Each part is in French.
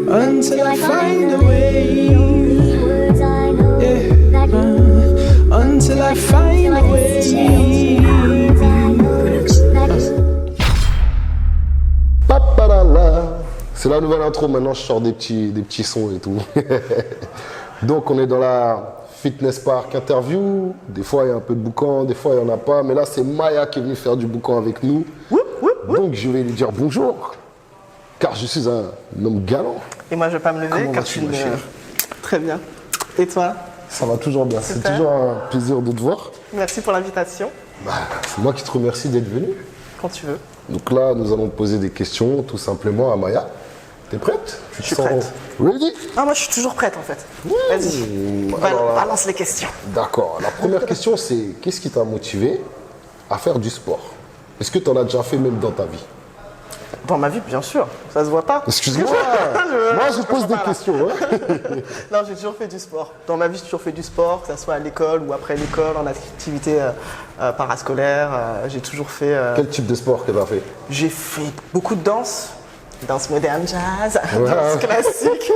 Until I find a way. Until I find a way. Paparala. C'est la nouvelle intro, maintenant je sors des petits sons et tout. Donc on est dans la Fitness Park interview. Des fois il y a un peu de boucan, des fois il n'y en a pas. Mais là c'est Maya qui est venue faire du boucan avec nous. Donc je vais lui dire bonjour. Car je suis un homme galant. Et moi je vais pas me lever Comment car vas-tu, je suis ma chérie? très bien. Et toi? Ça va toujours bien. C'est Super. toujours un plaisir de te voir. Merci pour l'invitation. C'est moi qui te remercie d'être venu. Quand tu veux. Donc là, nous allons poser des questions tout simplement à Maya. T'es prête? Je suis prête. Ready? Ah moi je suis toujours prête en fait. Vas-y. Alors là- Balance les questions. D'accord. La première question, c'est qu'est-ce qui t'a motivé à faire du sport? Est-ce que tu en as déjà fait même dans ta vie? Dans ma vie, bien sûr. Ça se voit pas. Excuse-moi. Moi, je pose des questions. Hein. Non, j'ai toujours fait du sport. Dans ma vie, j'ai toujours fait du sport, que ce soit à l'école ou après l'école, en activité parascolaire. J'ai toujours fait. Quel type de sport que tu as fait? J'ai fait beaucoup de danse. Danse moderne jazz, Ouais. danse classique.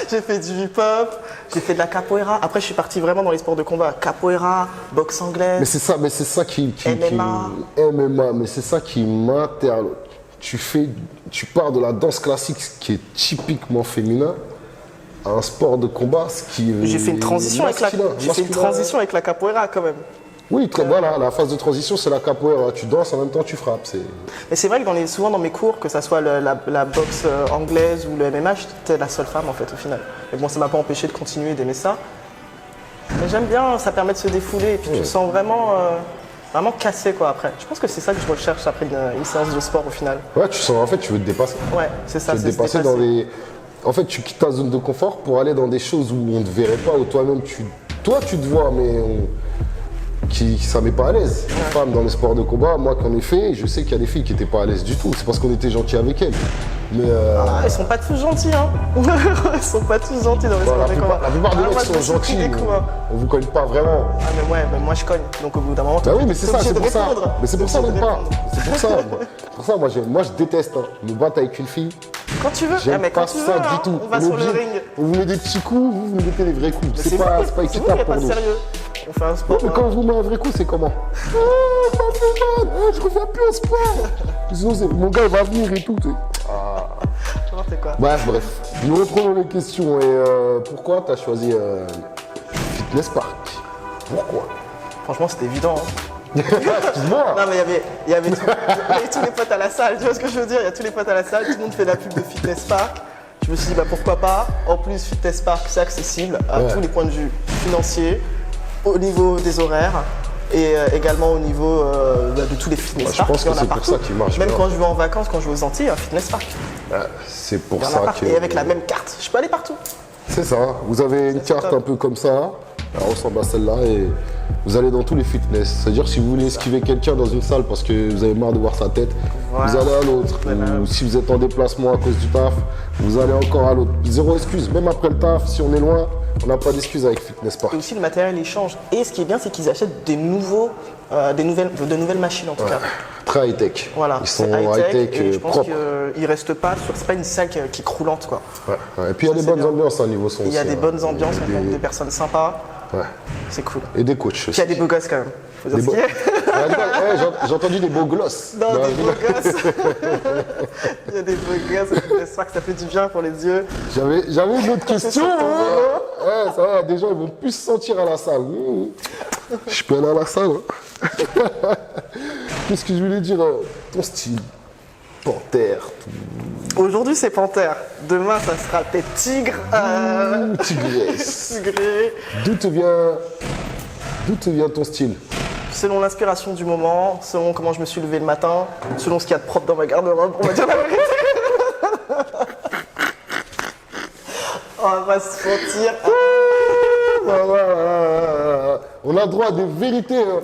J'ai fait du hip-hop, j'ai fait de la capoeira. Après, je suis parti vraiment dans les sports de combat. Capoeira, boxe anglaise. Mais c'est ça qui MMA. MMA, mais c'est ça qui m'interloque. Tu pars de la danse classique, ce qui est typiquement féminin, à un sport de combat, ce qui est J'ai fait une transition avec la, masculin. j'ai fait une transition avec la capoeira quand même. Oui, voilà, la phase de transition, c'est la capoeira. Tu danses, en même temps, tu frappes. Mais c'est vrai que souvent dans mes cours, que ce soit la boxe anglaise ou le MMA, j'étais la seule femme en fait au final. Mais bon, ça m'a pas empêché de continuer d'aimer ça. Mais j'aime bien, ça permet de se défouler et puis tu te sens vraiment, vraiment cassé quoi après. Je pense que c'est ça que je recherche après une séance de sport au final. Ouais, tu sens, en fait, tu veux te dépasser. Ouais, c'est ça. Tu veux te c'est se dépasser dans des... En fait, tu quittes ta zone de confort pour aller dans des choses où on ne te verrait pas, où toi-même, toi, tu te vois, mais ça met pas à l'aise. Les femmes dans les sports de combat, moi qui en ai fait, je sais qu'il y a des filles qui n'étaient pas à l'aise du tout. C'est parce qu'on était gentils avec elles. Mais Ah, ils sont pas tous gentils, hein. Ils sont pas tous gentils dans les sports de combat. la plupart des Ah, mecs moi, je me sont suis pris gentils. des coups, hein. On vous cogne pas vraiment. Ah mais ouais, mais moi je cogne. Donc au bout d'un moment, Bah oui, mais c'est ça, c'est pour ça. Mais c'est pour ça, même même pas. C'est pour ça. Pour ça, moi, je déteste me battre avec une fille. Quand tu veux, J'aime mais quand pas tu veux, ça hein, du tout. on va est sur le obligé- ring. On vous met des petits coups, vous mettez les vrais coups. Mais C'est pas vous, équitable il pour pas de nous. sérieux. On fait un sport. Mais quand on vous met un vrai coup, c'est comment? Je reviens plus au sport. Sinon, mon gars, il va venir et tout. Tu sais. N'importe quoi. Bref. Nous reprenons les questions. Et pourquoi tu as choisi Fitness Park? Pourquoi? Franchement, c'était évident. Hein. Excuse-moi. Non, mais il y avait tous les potes à la salle. Tu vois ce que je veux dire? Il y a tous les potes à la salle. Tout le monde fait la pub de Fitness Park. Je me suis dit, bah pourquoi pas. En plus, Fitness Park, c'est accessible à tous les points de vue financiers, au niveau des horaires et également au niveau de tous les fitness Je parks. pense Il y que en a c'est pour partout. ça qu'il marche Même bien. quand je vais en vacances, quand je vais aux Antilles, il y a un Fitness Park. C'est pour Il y en a ça partout. que. Et avec la même carte. Je peux aller partout. C'est ça. Vous avez une carte top. un peu comme ça. Elle ressemble à celle-là et vous allez dans tous les fitness. C'est-à-dire si vous voulez esquiver quelqu'un dans une salle parce que vous avez marre de voir sa tête, Voilà. vous allez à l'autre. Voilà. Ou si vous êtes en déplacement à cause du taf, vous allez encore à l'autre. Zéro excuse. Même après le taf, si on est loin, on n'a pas d'excuse avec Fitness Park. Et aussi, le matériel, il change. Et ce qui est bien, c'est qu'ils achètent de nouvelles machines, en tout cas. Très high-tech. Voilà, Ils sont c'est high-tech, et je pense propres. qu'ils ne restent pas sur... C'est pas une salle qui est croulante, quoi. Ouais. Et puis il y a des c'est bonnes bien. ambiances au niveau son. Il y a aussi, des hein. bonnes ambiances, Et on rencontre des personnes sympas. Ouais. C'est cool. Et des coachs Puis aussi. il y a des beaux gosses, quand même. Faut dire Des ce qu'il y a. J'ai entendu des beaux glosses. Non, Dans la des ville. beaux gosses. Il y a des beaux gosses. J'espère que ça fait du bien pour les yeux. J'avais une autre question. Hein. Ouais, ça va, des gens ils vont plus se sentir à la salle. Je peux aller à la salle. Hein. Qu'est-ce que je voulais dire? Ton style. Panthère. Aujourd'hui, c'est panthère. Demain, ça sera peut-être tigre. Tigresse. Tigré. D'où te vient ton style? Selon l'inspiration du moment, selon comment je me suis levé le matin, selon ce qu'il y a de propre dans ma garde-robe, on va dire la vérité. On va pas se mentir. On a droit à des vérités. Hein.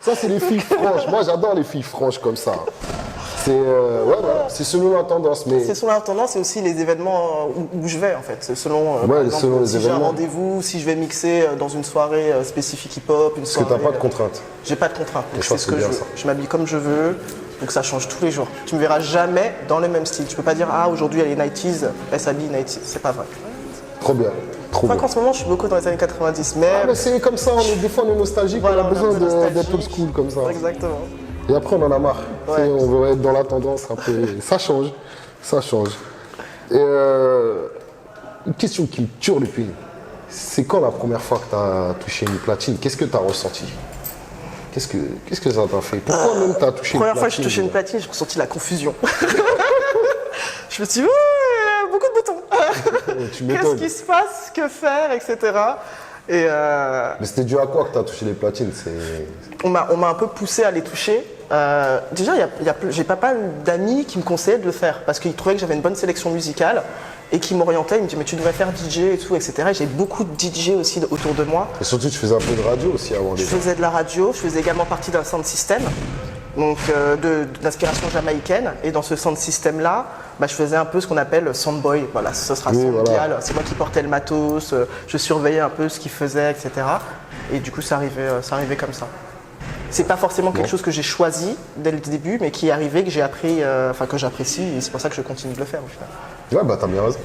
Ça, c'est les filles franches. Moi, j'adore les filles franches comme ça. C'est voilà, c'est selon la tendance. Mais C'est selon la tendance et aussi les événements où je vais en fait. C'est selon, par exemple, selon les si j'ai un événements. rendez-vous, si je vais mixer dans une soirée spécifique hip-hop, une parce que soirée. t'as pas de contraintes. J'ai pas de contraintes. Et Donc je je fais pense ce que que c'est je bien veux. ça. Je m'habille comme je veux. Donc ça change tous les jours. Tu me verras jamais dans le même style. Tu peux pas dire ah aujourd'hui elle est 90s, elle s'habille 90s. C'est pas vrai. Trop bien. Trop Enfin bien. qu'en ce moment je suis beaucoup dans les années 90, mais Ah, mais c'est comme ça, des fois on est nostalgique, voilà, on a on est un besoin peu d'être nostalgique. old school comme ça. Exactement. Et après on en a marre. Ouais. Tu sais, on veut être dans la tendance un peu. Ça change. Ça change. Et une question qui me tue depuis. C'est quand la première fois que tu as touché une platine? Qu'est-ce que tu as ressenti? Qu'est-ce que ça t'a fait? Pourquoi même tu as touché une platine? Première fois que j'ai touché une platine, j'ai ressenti la confusion. Je me suis dit, ouh, beaucoup de boutons. Tu Qu'est-ce m'étonnes. qui se passe? Que faire? Etc. Et Mais c'était dû à quoi que tu as touché les platines? on m'a un peu poussé à les toucher. Déjà, j'ai pas mal d'amis qui me conseillaient de le faire parce qu'ils trouvaient que j'avais une bonne sélection musicale et qui m'orientaient. Ils me disaient, mais tu devrais faire DJ et tout, etc. Et j'ai beaucoup de DJ aussi autour de moi. Et surtout, tu faisais un peu de radio aussi avant Je déjà. faisais de la radio, je faisais également partie d'un sound system, donc d'inspiration jamaïcaine. Et dans ce sound system là, je faisais un peu ce qu'on appelle soundboy. Voilà, ce sera Oui, soundboy. voilà. C'est moi qui portais le matos, je surveillais un peu ce qu'ils faisaient, etc. Et du coup, ça arrivait comme ça. C'est pas forcément quelque chose que j'ai choisi dès le début, mais qui est arrivé, que j'ai appris, que j'apprécie, et c'est pour ça que je continue de le faire au final. Ouais, bah t'as bien raison.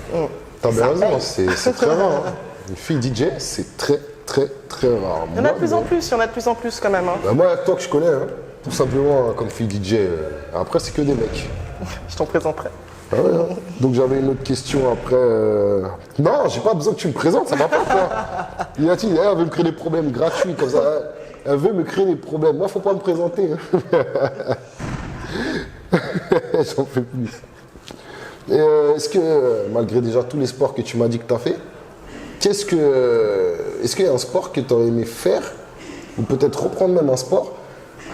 T'as bien Ça raison, paye. c'est très rare. Hein. Une fille DJ, c'est très rare. Il y en a de plus en plus, quand même. Hein. Bah, moi, toi que je connais, hein, tout simplement, comme fille DJ, après, c'est que des mecs. Je t'en présenterai. Ah ouais, hein. Donc j'avais une autre question après. Non, j'ai pas besoin que tu me présentes, ça va pas quoi. Il a dit, elle veut me créer des problèmes gratuits comme ça. Elle veut me créer des problèmes. Moi, faut pas me présenter. Hein. J'en fais plus. Et, est-ce que, malgré déjà tous les sports que tu m'as dit que tu as fait, est-ce qu'il y a un sport que tu aurais aimé faire, ou peut-être reprendre même un sport,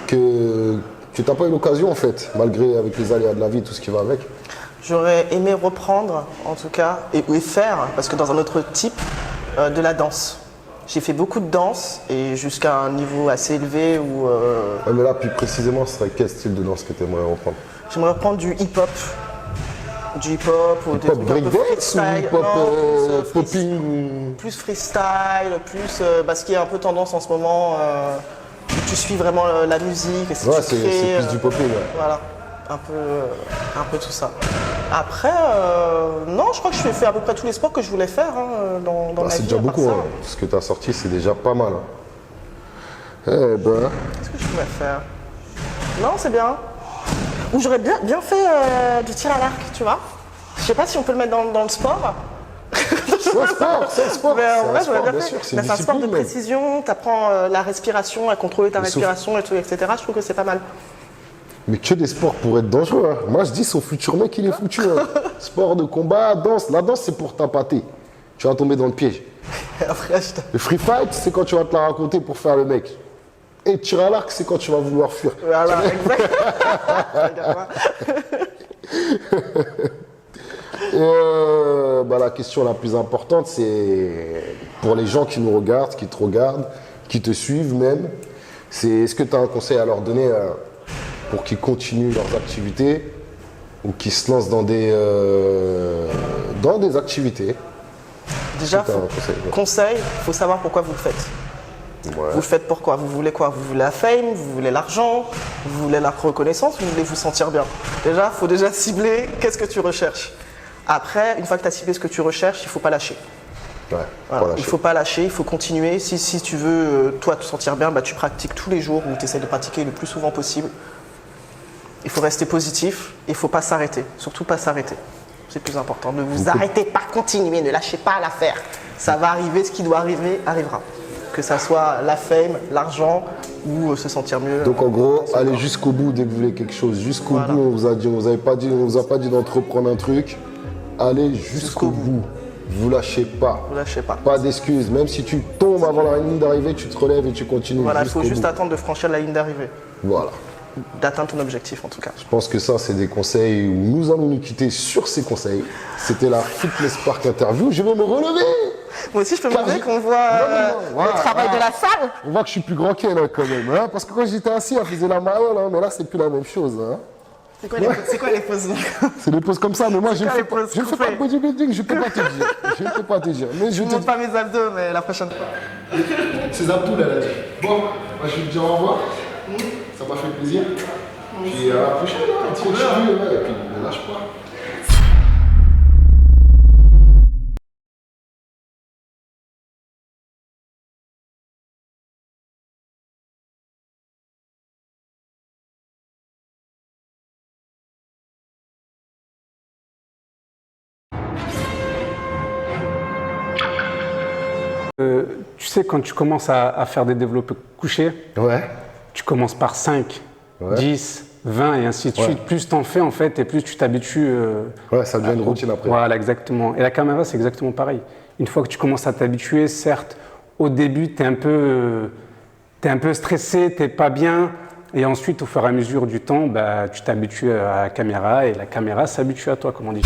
que tu n'as pas eu l'occasion en fait, malgré avec les aléas de la vie, tout ce qui va avec? J'aurais aimé reprendre, en tout cas, et faire, parce que dans un autre type, de la danse. J'ai fait beaucoup de danse, et jusqu'à un niveau assez élevé où Ouais, mais là, plus précisément, ce serait quel style de danse que tu aimerais reprendre? j'aimerais reprendre du hip-hop. Du hip-hop ou des Hip-hop trucs un peu breakdance ou freestyle. hip-hop Non, plus, popping? plus freestyle, plus ce qui est un peu tendance en ce moment. Tu suis vraiment la musique, et si Ouais, tu c'est crées, plus du popping. Ouais. Voilà, un peu tout ça. Après, non, je crois que je fais à peu près tous les sports que je voulais faire hein, dans Bah, ma c'est vie. déjà à part beaucoup. ça. Hein. Ce que tu as sorti, c'est déjà pas mal. Hein. Eh ben. Qu'est-ce que je pouvais faire? Non, c'est bien. Ou j'aurais bien fait du tir à l'arc, tu vois. Je sais pas si on peut le mettre dans le sport. C'est un sport, c'est un sport. Mais en vrai, C'est un j'aurais sport, bien bien fait. sûr. C'est Mais une c'est un sport de discipline. Même. précision, tu apprends la respiration, à contrôler ta Le souffle. respiration et tout, etc. Je trouve que c'est pas mal. Mais que des sports pour être dangereux. Hein. Moi, je dis, son futur mec, il est foutu. Hein. Sport de combat, danse. La danse, c'est pour t'appâter. Tu vas tomber dans le piège. Après, je Le free fight, c'est quand tu vas te la raconter pour faire le mec. Et tir à l'arc, c'est quand tu vas vouloir fuir. Voilà, exact. Regarde-moi. Et la question la plus importante, c'est pour les gens qui nous regardent, qui te regardent, qui te suivent même, c'est est-ce que tu as un conseil à leur donner pour qu'ils continuent leurs activités ou qu'ils se lancent dans des activités? Déjà, C'est un conseil, ouais. conseil, il faut savoir pourquoi vous le faites. Ouais. Vous le faites pourquoi? Vous voulez quoi? Vous voulez la fame, vous voulez l'argent, vous voulez la reconnaissance, vous voulez vous sentir bien. Déjà, il faut déjà cibler qu'est-ce que tu recherches. Après, une fois que tu as ciblé ce que tu recherches, il ne faut pas lâcher. Ouais, Voilà. pas lâcher. Il ne faut pas lâcher, il faut continuer. Si tu veux, toi, te sentir bien, tu pratiques tous les jours ou tu essaies de pratiquer le plus souvent possible. Il faut rester positif, il ne faut pas s'arrêter. Surtout pas s'arrêter. C'est le plus important. Ne vous arrêtez pas, continuez, ne lâchez pas l'affaire. Ça va arriver, ce qui doit arriver, arrivera. Que ça soit la fame, l'argent ou se sentir mieux. Donc en gros, allez jusqu'au bout dès que vous voulez quelque chose. Jusqu'au Voilà. bout, on vous a pas dit d'entreprendre un truc. Allez jusqu'au bout. Vous lâchez pas. Ne lâchez pas. Pas d'excuses. Même si tu tombes avant la ligne d'arrivée, tu te relèves et tu continues Voilà, il jusqu'au faut juste bout. attendre de franchir la ligne d'arrivée. Voilà. D'atteindre ton objectif en tout cas. Je pense que ça, c'est des conseils où nous allons nous quitter sur ces conseils. C'était la Fitness Park Interview. Je vais me relever. Moi aussi, je peux me Car lever j'ai- qu'on voit Voilà, le travail voilà. de la salle. On voit que je suis plus grand qu'elle hein, quand même. Hein, parce que quand j'étais assis, elle faisait la marole. Hein, mais là, c'est plus la même chose. Hein. C'est quoi les poses C'est des poses comme ça. Mais moi, je ne quoi fais les pas, poses je ne fais pas de bodybuilding. Je ne peux pas te dire. Je ne peux pas te dire. Mais je Je ne te montre dis. pas mes abdos, mais la prochaine fois. C'est Abdoul, elle a dit. Bon, moi, je vais te dire au revoir. Ça m'a fait plaisir. Puis à la prochaine, hein, continue, ouais, et puis ne lâche pas. Tu sais, quand tu commences à faire des développés couchés, Ouais. tu commences par 5, Ouais. 10, 20 et ainsi de Ouais. suite. Plus t'en fais en fait et plus tu t'habitues. Ouais, ça devient une routine après. Voilà, exactement. Et la caméra, c'est exactement pareil. Une fois que tu commences à t'habituer, certes, au début, t'es un peu stressé, t'es pas bien. Et ensuite, au fur et à mesure du temps, bah, tu t'habitues à la caméra et la caméra s'habitue à toi, comme on dit.